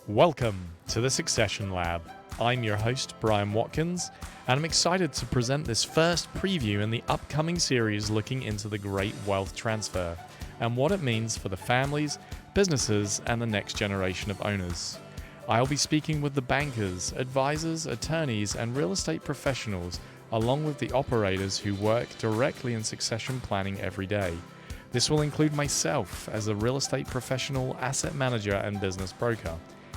Welcome to the Succession Lab. I'm your host, Brian Watkins, and I'm excited to present this first preview in the upcoming series looking into the great wealth transfer and what it means for the families, businesses, and the next generation of owners. I'll be speaking with the bankers, advisors, attorneys, and real estate professionals, along with the operators who work directly in succession planning every day. This will include myself as a real estate professional, asset manager, and business broker.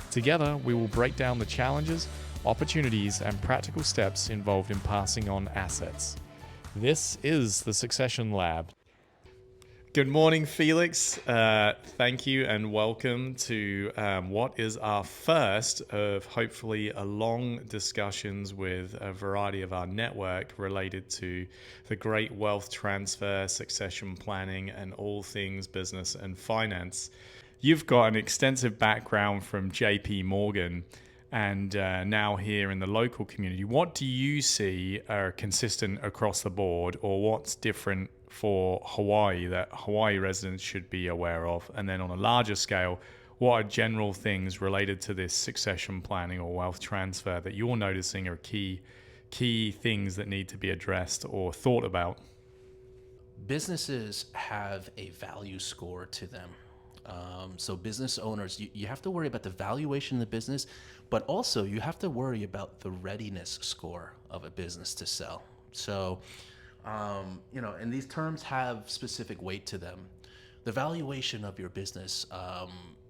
Together, we will break down the challenges, opportunities, and practical steps involved in passing on assets. This is the Succession Lab. Good morning, Felix. Thank you and welcome to what is our first of hopefully a long discussions with a variety of our network related to the great wealth transfer, succession planning, and all things business and finance. You've got an extensive background from JP Morgan and now here in the local community. What do you see are consistent across the board, or what's different for Hawaii that Hawaii residents should be aware of? And then on a larger scale, what are general things related to this succession planning or wealth transfer that you're noticing are key things that need to be addressed or thought about? Businesses have a value score to them. So business owners, you have to worry about the valuation of the business, but also you have to worry about the readiness score of a business to sell. So, and these terms have specific weight to them. The valuation of your business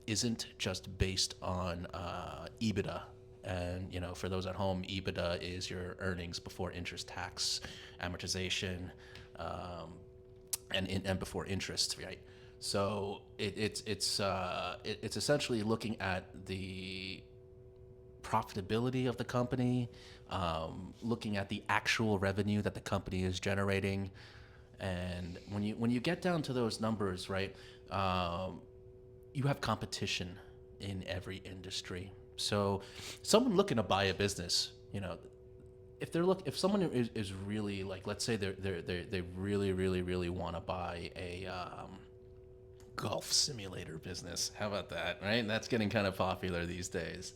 isn't just based on EBITDA. And, for those at home, EBITDA is your earnings before interest, tax, amortization, and before interest, right? So it's essentially looking at the profitability of the company, looking at the actual revenue that the company is generating, and when you get down to those numbers, right, you have competition in every industry. So someone looking to buy a business, if someone is really, like, let's say they really want to buy a golf simulator business. How about that, right? And that's getting kind of popular these days.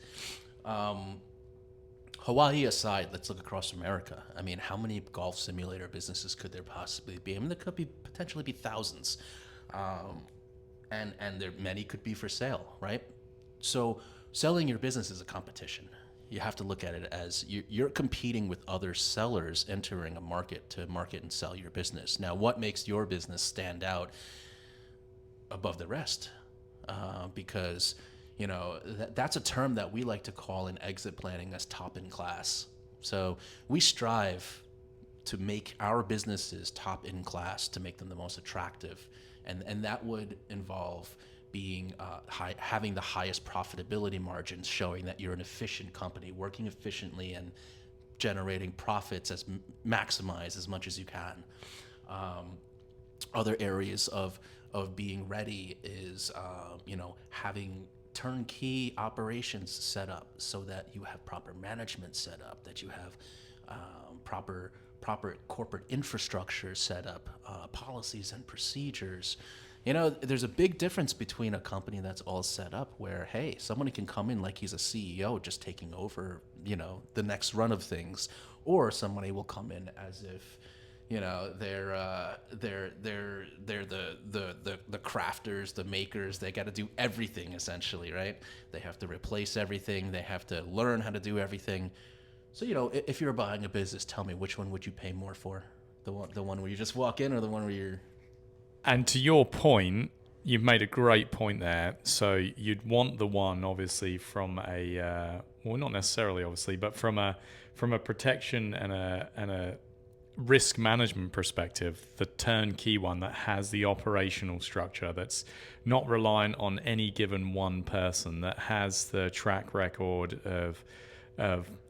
Hawaii aside, let's look across America. I mean, how many golf simulator businesses could there possibly be? I mean, there could potentially be thousands. And many could be for sale, right? So selling your business is a competition. You have to look at it as you're competing with other sellers entering a market to market and sell your business. Now, what makes your business stand out above the rest? Because that's a term that we like to call in exit planning as top in class. So we strive to make our businesses top in class, to make them the most attractive, and that would involve being having the highest profitability margins, showing that you're an efficient company, working efficiently and generating profits maximize as much as you can. Other areas of being ready is having turnkey operations set up so that you have proper management set up, that you have proper corporate infrastructure set up, policies and procedures. There's a big difference between a company that's all set up where, hey, somebody can come in like he's a CEO just taking over, the next run of things, or somebody will come in as if they're the crafters, the makers. They got to do everything essentially, right? They have to replace everything. They have to learn how to do everything. So if you're buying a business, tell me, which one would you pay more for? The one where you just walk in, or the one where you're... And to your point, you've made a great point there. So you'd want the one, obviously, from a not necessarily, obviously, but from a protection and a risk management perspective, the turnkey one that has the operational structure, that's not reliant on any given one person, that has the track record of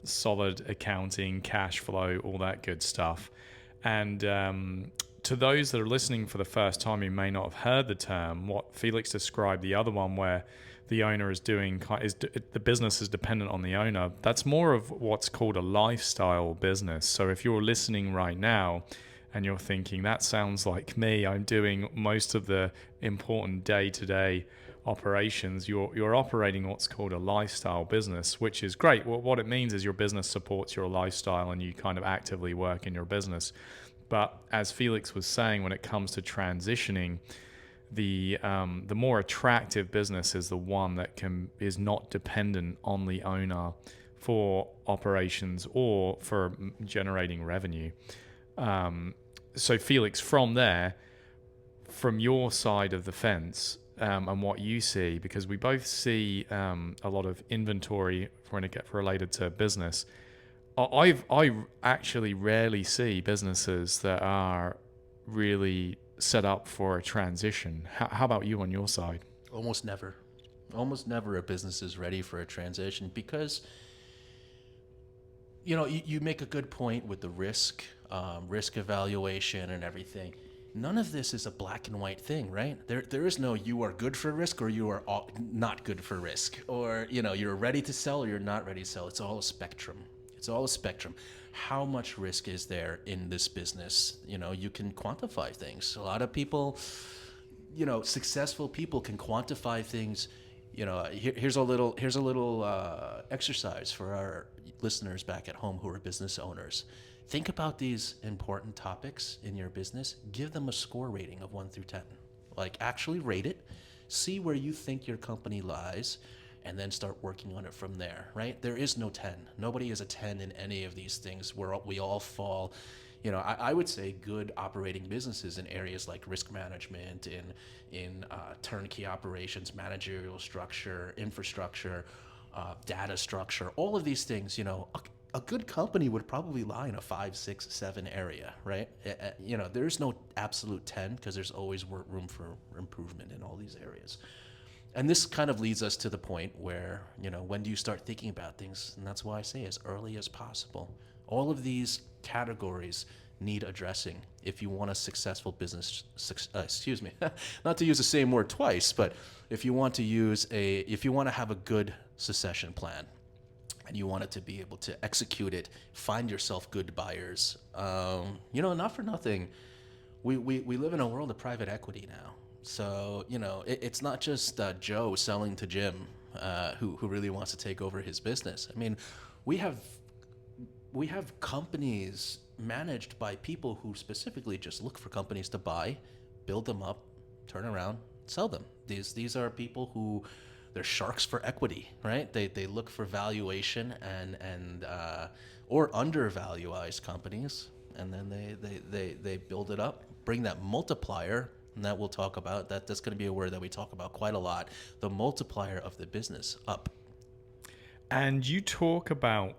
solid accounting, cash flow, all that good stuff. And to those that are listening for the first time who may not have heard the term, what Felix described, the other one where the owner is the business is dependent on the owner, that's more of what's called a lifestyle business. So if you're listening right now and you're thinking, that sounds like me, I'm doing most of the important day-to-day operations, you're operating what's called a lifestyle business, which is great. What it means is your business supports your lifestyle and you kind of actively work in your business. But as Felix was saying, when it comes to transitioning, the more attractive business is the one that is not dependent on the owner for operations or for generating revenue. So Felix, from your side of the fence, and what you see, because we both see a lot of inventory when it gets related to business. I actually rarely see businesses that are really set up for a transition. How about you on your side? Almost never. Almost never a business is ready for a transition because, you make a good point with the risk evaluation and everything. None of this is a black and white thing, right? There is no you are good for risk or you are not good for risk, or you're ready to sell or you're not ready to sell. It's all a spectrum. It's all a spectrum. How much risk is there in this business? You can quantify things. A lot of people, successful people can quantify things. Here's a little exercise for our listeners back at home who are business owners. Think about these important topics in your business. Give them a score rating of 1 through 10. Like, actually rate it. See where you think your company lies, and then start working on it from there, right? There is no 10. Nobody is a 10 in any of these things where we all fall. I would say good operating businesses in areas like risk management, in turnkey operations, managerial structure, infrastructure, data structure, all of these things, a good company would probably lie in a 5, 6, 7 area, right? There's no absolute 10 because there's always room for improvement in all these areas. And this kind of leads us to the point where, when do you start thinking about things? And that's why I say as early as possible. All of these categories need addressing if you want a successful business, not to use the same word twice, but if you want to have a good succession plan and you want it to be able to execute it, find yourself good buyers. Not for nothing, we live in a world of private equity now. So, it's not just Joe selling to Jim who really wants to take over his business. I mean, we have companies managed by people who specifically just look for companies to buy, build them up, turn around, sell them. These are people who, they're sharks for equity, right? They look for valuation and or undervalued companies, and then they build it up, bring that multiplier. And that we'll talk about. That's going to be a word that we talk about quite a lot. The multiplier of the business up. And you talk about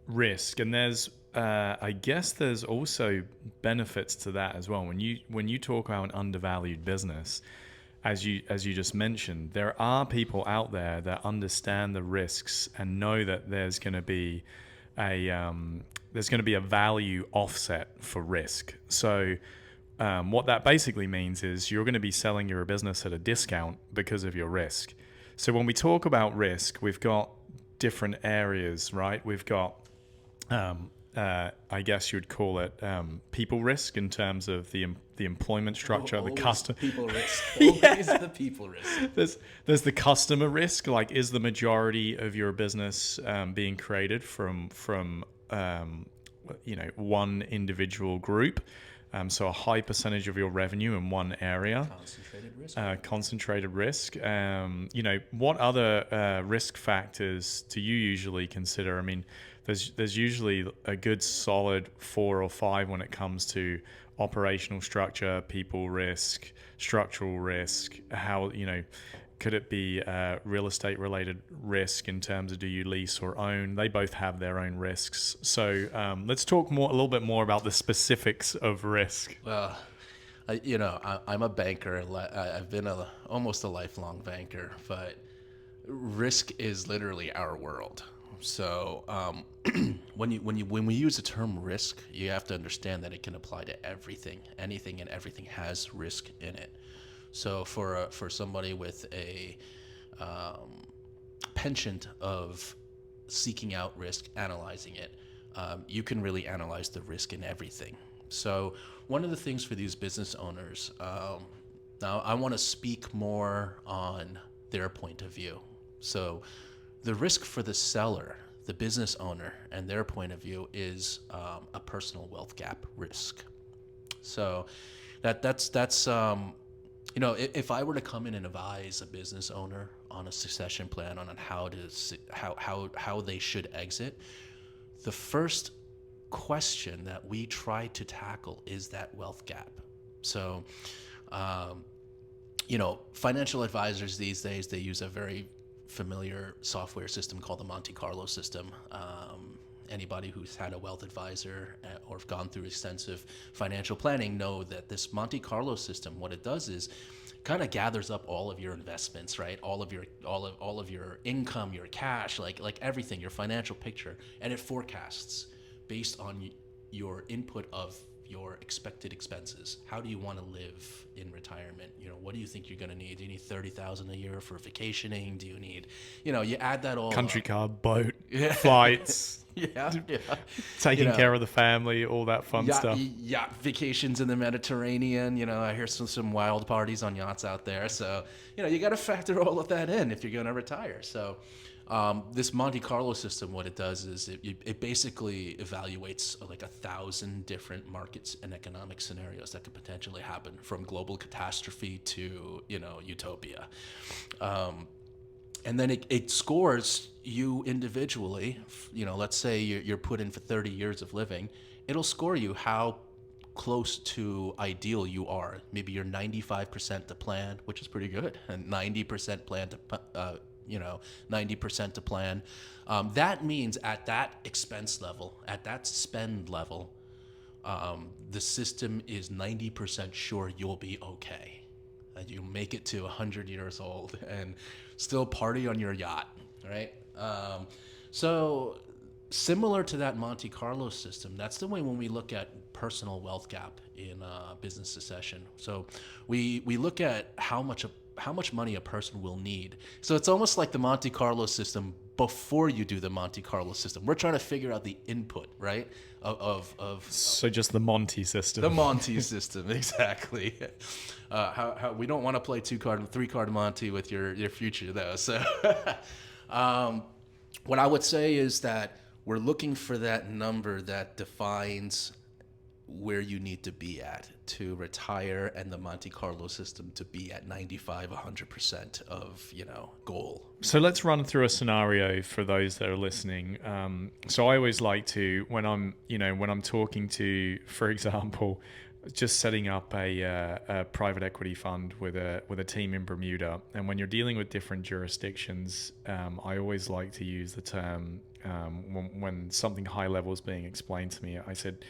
risk, and there's, I guess, there's also benefits to that as well. When you talk about an undervalued business, as you just mentioned, there are people out there that understand the risks and know that there's going to be a value offset for risk. So. What that basically means is you're going to be selling your business at a discount because of your risk. So when we talk about risk, we've got different areas, right? We've got, I guess you'd call it people risk in terms of the employment structure, the customer people risk. Always the people risk. There's the customer risk. Like, is the majority of your business being created from one individual group? So a high percentage of your revenue in one area. Concentrated risk. What other risk factors do you usually consider? I mean, there's usually a good solid 4 or 5 when it comes to operational structure, people risk, structural risk. How, could it be real estate related risk in terms of do you lease or own? They both have their own risks. So let's talk a little bit more about the specifics of risk. Well, I'm a banker. I've been almost a lifelong banker, but risk is literally our world. So when we use the term risk, you have to understand that it can apply to everything. Anything and everything has risk in it. So for somebody with a penchant of seeking out risk, analyzing it, you can really analyze the risk in everything. So one of the things for these business owners, now I want to speak more on their point of view. So the risk for the seller, the business owner, and their point of view is a personal wealth gap risk. So that's if I were to come in and advise a business owner on a succession plan on how they should exit, the first question that we try to tackle is that wealth gap. So, financial advisors these days, they use a very familiar software system called the Monte Carlo system. Anybody who's had a wealth advisor or gone through extensive financial planning know that this Monte Carlo system, what it does is kind of gathers up all of your investments, right? All of your income, your cash, like everything, your financial picture, and it forecasts based on your input of your expected expenses. How do you want to live in retirement? What do you think you're going to need? Do you need $30,000 a year for vacationing? Do you need, you add that all country up. car, boat, flights, taking care of the family, all that fun stuff. Yacht vacations in the Mediterranean. I hear some wild parties on yachts out there. So, you got to factor all of that in if you're going to retire. So, this Monte Carlo system, what it does is it basically evaluates like 1,000 different markets and economic scenarios that could potentially happen, from global catastrophe to, utopia. And then it scores you individually. Let's say you're put in for 30 years of living. It'll score you how close to ideal you are. Maybe you're 95% to plan, which is pretty good, and 90% plan to 90% to plan. That means at that expense level, at that spend level, the system is 90% sure you'll be okay. That you'll make it to 100 years old and still party on your yacht, right? So similar to that Monte Carlo system, that's the way when we look at personal wealth gap in business succession. So we look at how much money a person will need. So it's almost like the Monte Carlo system before you do the Monte Carlo system. We're trying to figure out the input, right? So just the Monte system. The Monte system, exactly. How we don't want to play 3-card Monte with your future though. So what I would say is that we're looking for that number that defines where you need to be at to retire, and the Monte Carlo system to be at 95-100% of goal. So let's run through a scenario for those that are listening. So I always like to, when I'm talking to, for example, just setting up a private equity fund with a team in Bermuda, and when you're dealing with different jurisdictions, I always like to use the term when something high level is being explained to me. I said,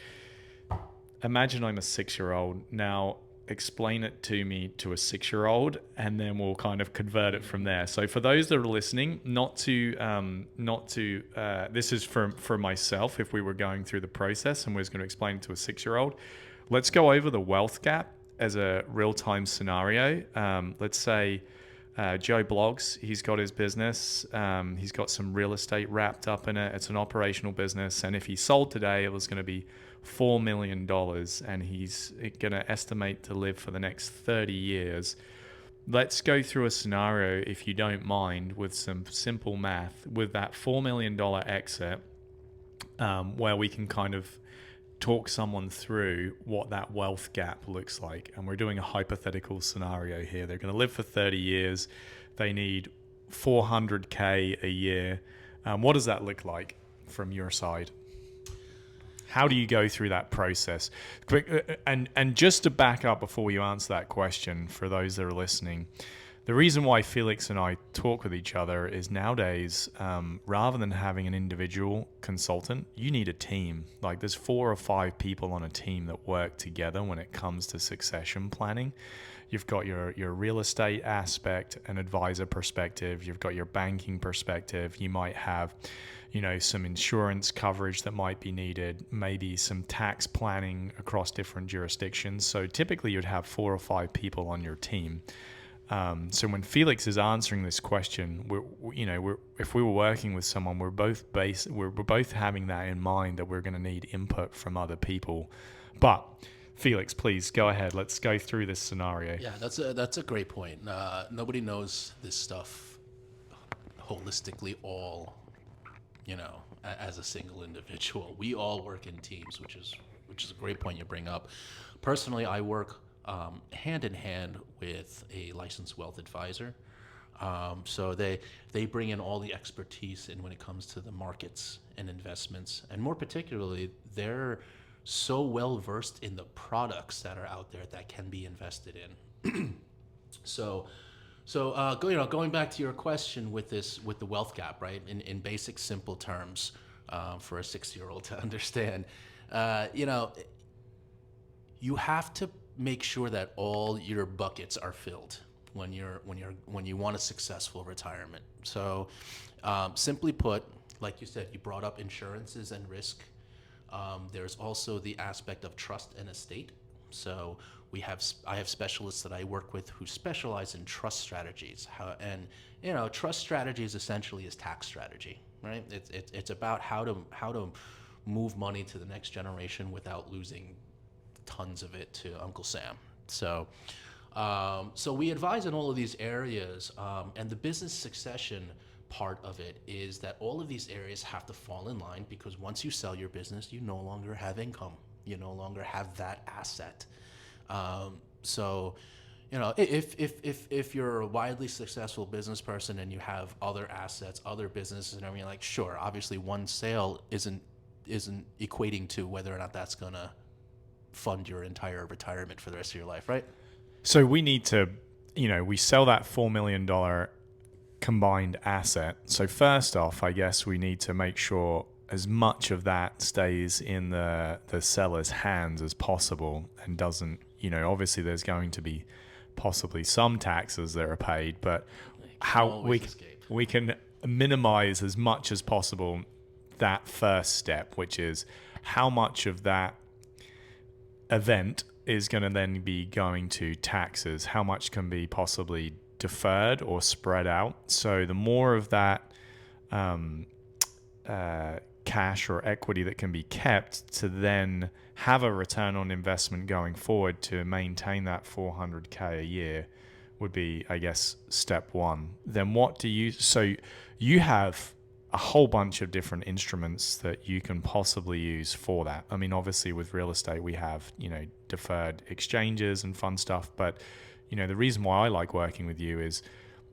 imagine I'm a 6-year-old. Now explain it to me to a 6-year-old, and then we'll kind of convert it from there. So for those that are listening, this is for myself. If we were going through the process and we was going to explain it to a 6-year-old, let's go over the wealth gap as a real-time scenario. Let's say Joe blogs, he's got his business. He's got some real estate wrapped up in it. It's an operational business. And if he sold today, it was going to be $4 million, and he's going to estimate to live for the next 30 years. Let's go through a scenario, if you don't mind, with some simple math, with that $4 million exit, where we can kind of talk someone through what that wealth gap looks like. And we're doing a hypothetical scenario here. They're going to live for 30 years. They need $400K a year. What does that look like from your side? How do you go through that process? Quick, and just to back up before you answer that question, for those that are listening, the reason why Felix and I talk with each other is nowadays, rather than having an individual consultant, you need a team. Like there's 4 or 5 people on a team that work together when it comes to succession planning. You've got your real estate aspect, an advisor perspective. You've got your banking perspective. You might have, some insurance coverage that might be needed, maybe some tax planning across different jurisdictions. So typically you'd have 4 or 5 people on your team. So when Felix is answering this question, if we were working with someone, we're both having that in mind, that we're going to need input from other people. But Felix, please go ahead. Let's go through this scenario. Yeah, that's a great point. Nobody knows this stuff holistically all, as a single individual. We all work in teams, which is a great point you bring up. Personally, I work hand in hand with a licensed wealth advisor. So they bring in all the expertise in when it comes to the markets and investments, and more particularly, they're so well versed in the products that are out there that can be invested in. Going back to your question with the wealth gap, right? In basic, simple terms, for a 6-year-old to understand, you have to make sure that all your buckets are filled when you want a successful retirement. So, simply put, like you said, you brought up insurances and risk. There's also the aspect of trust and estate. So I have specialists that I work with who specialize in trust strategies. Trust strategies essentially is tax strategy, right? It's about how to move money to the next generation without losing tons of it to Uncle Sam. So we advise in all of these areas, and the business succession part of it is that all of these areas have to fall in line, because once you sell your business, you no longer have income. You no longer have that asset. If you're a widely successful business person and you have other assets, other businesses and everything, like, sure, obviously one sale isn't equating to whether or not that's gonna fund your entire retirement for the rest of your life, right? So we need to, we sell that $4 million combined asset. So first off, I guess we need to make sure as much of that stays in the seller's hands as possible and doesn't, obviously there's going to be possibly some taxes that are paid, but how we can minimize as much as possible that first step, which is how much of that event is going to then be going to taxes, how much can be possibly deferred or spread out. So the more of that cash or equity that can be kept to then have a return on investment going forward to maintain that 400K a year would be, I guess, step one. Then so you have a whole bunch of different instruments that you can possibly use for that. I mean, obviously with real estate, we have, deferred exchanges and fun stuff, but the reason why I like working with you is,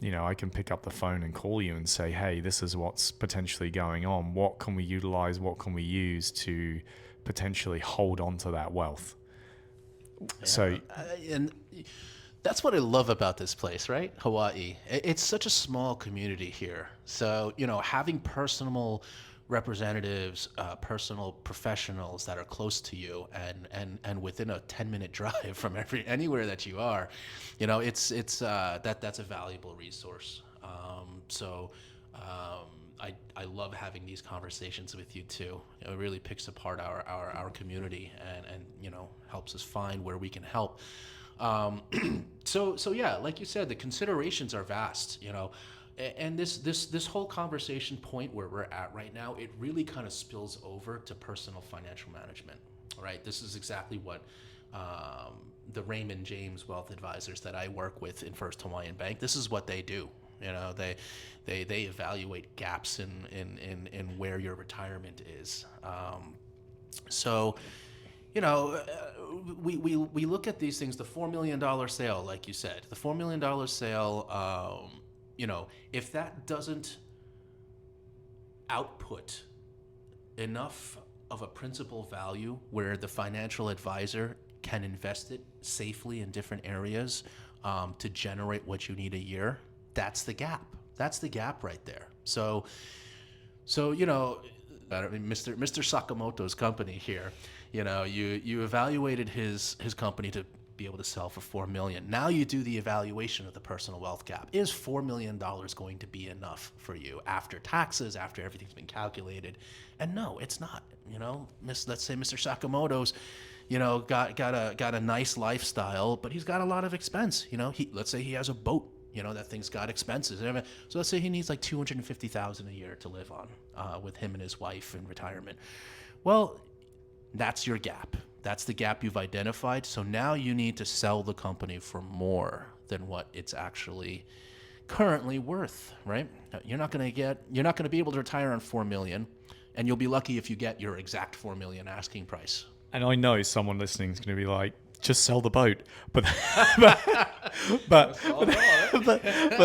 I can pick up the phone and call you and say, hey, this is what's potentially going on. What can we utilize? What can we use to potentially hold on to that wealth? Yeah. And that's what I love about this place, right? Hawaii. It's such a small community here. So, having personal representatives, personal professionals that are close to you and within a 10-minute drive from anywhere that you are, that's a valuable resource. I love having these conversations with you too. It really picks apart our community and helps us find where we can help. So yeah, like you said, the considerations are vast, and this whole conversation point where we're at right now, it really kind of spills over to personal financial management, right? This is exactly what the Raymond James wealth advisors that I work with in First Hawaiian Bank, this is what they do. They evaluate gaps in where your retirement is. We look at these things, the $4 million sale, like you said, the $4 million sale, if that doesn't output enough of a principal value where the financial advisor can invest it safely in different areas to generate what you need a year, that's the gap. That's the gap right there. So Mr. Sakamoto's company here, you evaluated his company to be able to sell for $4 million. Now you do the evaluation of the personal wealth gap. Is $4 million going to be enough for you after taxes, after everything's been calculated? And no, it's not. Let's say Mr. Sakamoto's, got a nice lifestyle, but he's got a lot of expense. Let's say he has a boat. That thing's got expenses. So let's say he needs like $250,000 a year to live on with him and his wife in retirement. Well, That's your gap. That's the gap you've identified. So now you need to sell the company for more than what it's actually currently worth, right? You're not going to be able to retire on 4 million, and you'll be lucky if you get your exact 4 million asking price. And I know someone listening is going to be like, just sell the boat. But but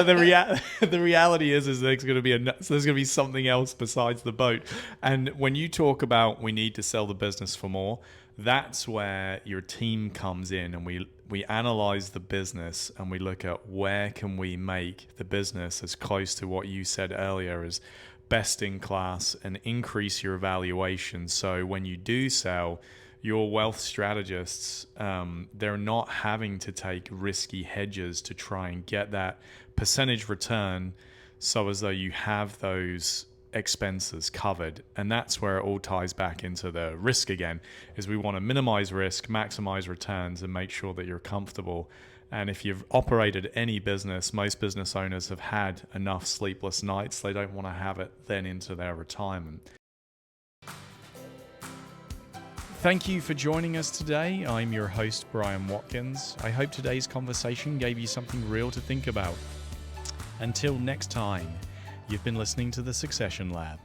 the reality is there's going to be something else besides the boat. And when you talk about we need to sell the business for more, that's where your team comes in, and we analyze the business and we look at where can we make the business as close to what you said earlier as best in class and increase your valuation. So when you do sell, your wealth strategists, they're not having to take risky hedges to try and get that percentage return, so as though you have those expenses covered. And that's where it all ties back into the risk again, is we want to minimize risk, maximize returns, and make sure that you're comfortable. And if you've operated any business, most business owners have had enough sleepless nights. They don't want to have it then into their retirement. Thank you for joining us today. I'm your host, Brian Watkins. I hope today's conversation gave you something real to think about. Until next time, you've been listening to the Succession Lab.